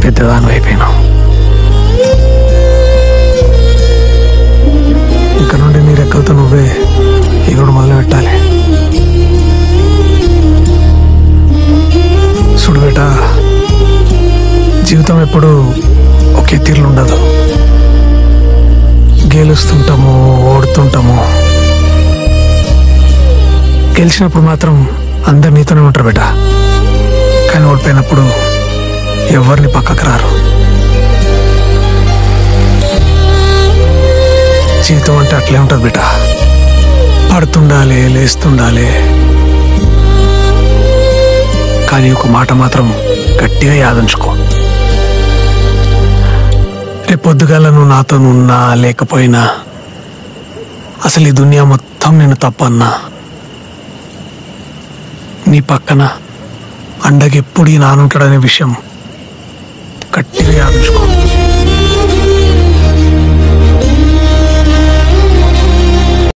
పెద్దదాని అయిపోయినావు. ఇక నుండి నీ రెక్కలతో నువ్వే ఎగుడు మొదలు పెట్టాలి. చూడు బేట, జీవితం ఎప్పుడు ఒకే తీరులో ఉండదు. గెలుస్తుంటాము, ఓడుతుంటాము. గెలిచినప్పుడు మాత్రం అందరు నీతోనే ఉంటారు బేట. కానీ ఓడిపోయినప్పుడు ఎవరిని పక్కకు రారు. జీవితం అంటే అట్లే ఉంటుంది బిడ్డ. పడుతుండాలి, లేస్తుండాలి. కానీ ఒక మాట మాత్రం గట్టిగా యాదించుకో. రేపొద్దుగాల నువ్వు నాతో ఉన్నా లేకపోయినా, అసలు ఈ దునియా మొత్తం నేను తప్పన్నా, నీ పక్కన అండగా ఎప్పుడు ఈ నానుంటాడనే విషయం